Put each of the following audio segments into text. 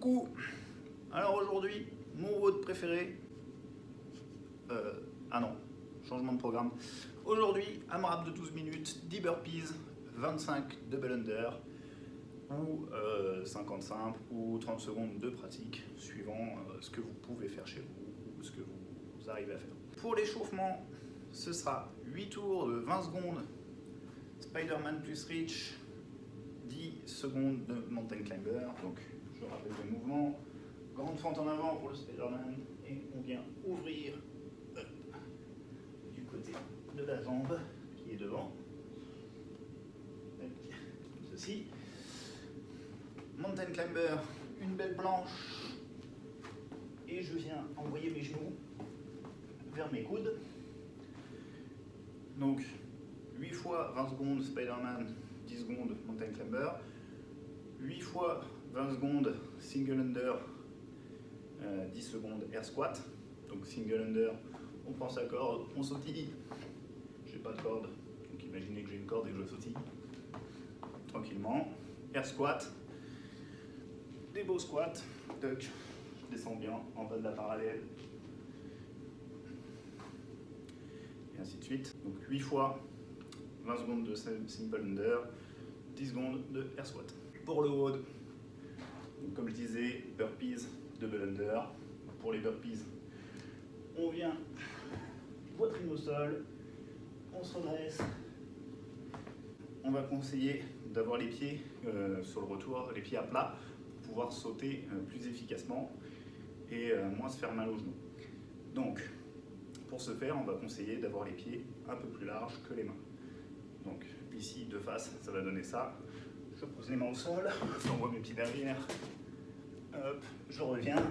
Coucou. Alors aujourd'hui, mon WOD préféré, ah non, changement de programme. Aujourd'hui, AMRAP de 12 minutes, 10 burpees, 25 double under, ou 50 simples, ou 30 secondes de pratique, suivant ce que vous pouvez faire chez vous, ou ce que vous arrivez à faire. Pour l'échauffement, ce sera 8 tours de 20 secondes, Spider-Man plus Reach, 10 secondes de Mountain Climber. Donc je rappelle le mouvement, grande fente en avant pour le Spider-Man, et on vient ouvrir du côté de la jambe qui est devant, comme ceci. Mountain Climber, une belle planche, et je viens envoyer mes genoux vers mes coudes. Donc 8 fois 20 secondes Spider-Man, 10 secondes Mountain Climber, 8 fois 20 secondes single under, 10 secondes air squat. Donc single under, on prend sa corde, on sautille. J'ai pas de corde, donc imaginez que j'ai une corde et que je sautille tranquillement. Air squat, des beaux squats, duck, je descends bien en bas de la parallèle, et ainsi de suite. Donc 8 fois 20 secondes de simple under, 10 secondes de air squat. Pour le WOD, donc comme je disais, burpees, double under. Pour les burpees, on vient poitrine au sol, on se redresse. On va conseiller d'avoir les pieds sur le retour, les pieds à plat, pour pouvoir sauter plus efficacement et moins se faire mal aux genoux. Donc, pour ce faire, on va conseiller d'avoir les pieds un peu plus larges que les mains. Donc ici, de face, ça va donner ça. Je pose les mains au sol, j'envoie mes pieds derrière, hop, je reviens.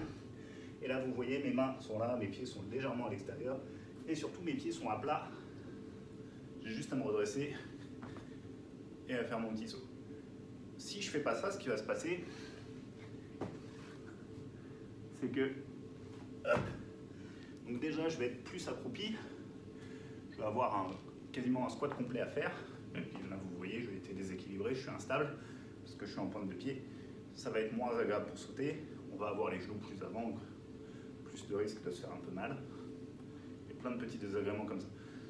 Et là, vous voyez, mes mains sont là, mes pieds sont légèrement à l'extérieur. Et surtout, mes pieds sont à plat. J'ai juste à me redresser et à faire mon petit saut. Si je ne fais pas ça, ce qui va se passer, c'est que, hop, donc déjà, je vais être plus accroupi. Je vais avoir quasiment un squat complet à faire. Et puis là, vous voyez, j'ai été déséquilibré, je suis instable parce que je suis en pointe de pied. Ça va être moins agréable pour sauter. On va avoir les genoux plus avant, donc plus de risque de se faire un peu mal. Et plein de petits désagréments comme ça.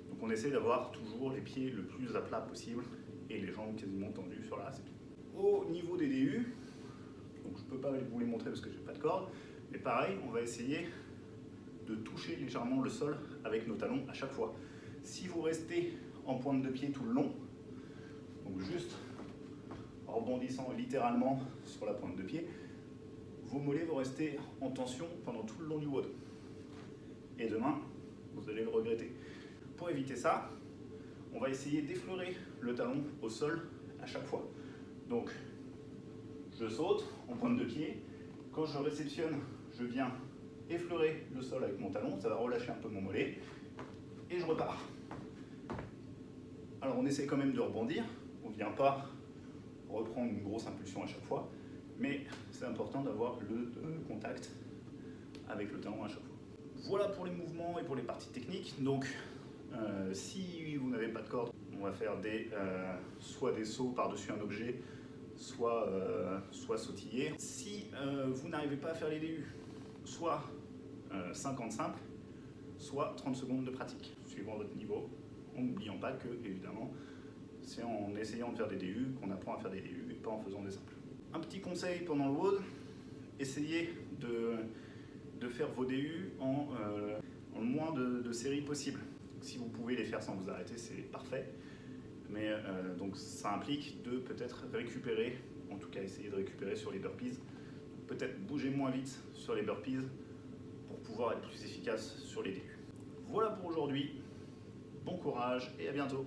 Donc on essaie d'avoir toujours les pieds le plus à plat possible et les jambes quasiment tendues sur la réception. Au niveau des DU, donc je ne peux pas vous les montrer parce que j'ai pas de corde, mais pareil, on va essayer de toucher légèrement le sol avec nos talons à chaque fois. Si vous restez en pointe de pied tout le long, donc juste en rebondissant littéralement sur la pointe de pied, vos mollets vont rester en tension pendant tout le long du WOD. Et demain, vous allez le regretter. Pour éviter ça, on va essayer d'effleurer le talon au sol à chaque fois. Donc, je saute en pointe de pied. Quand je réceptionne, je viens effleurer le sol avec mon talon. Ça va relâcher un peu mon mollet. Et je repars. Alors, on essaie quand même de rebondir. On ne vient pas reprendre une grosse impulsion à chaque fois. Mais c'est important d'avoir le contact avec le talon à chaque fois. Voilà pour les mouvements et pour les parties techniques. Donc, si vous n'avez pas de corde, on va faire soit des sauts par-dessus un objet, soit sautiller. Si vous n'arrivez pas à faire les DU, soit 50 simples, soit 30 secondes de pratique, suivant votre niveau, en n'oubliant pas que, évidemment, c'est en essayant de faire des DU qu'on apprend à faire des DU et pas en faisant des simples. Un petit conseil pendant le WOD, essayez de faire vos DU en le moins de séries possible. Si vous pouvez les faire sans vous arrêter, c'est parfait. Mais donc ça implique de peut-être récupérer, en tout cas essayer de récupérer sur les burpees. Peut-être bouger moins vite sur les burpees pour pouvoir être plus efficace sur les DU. Voilà pour aujourd'hui. Bon courage et à bientôt.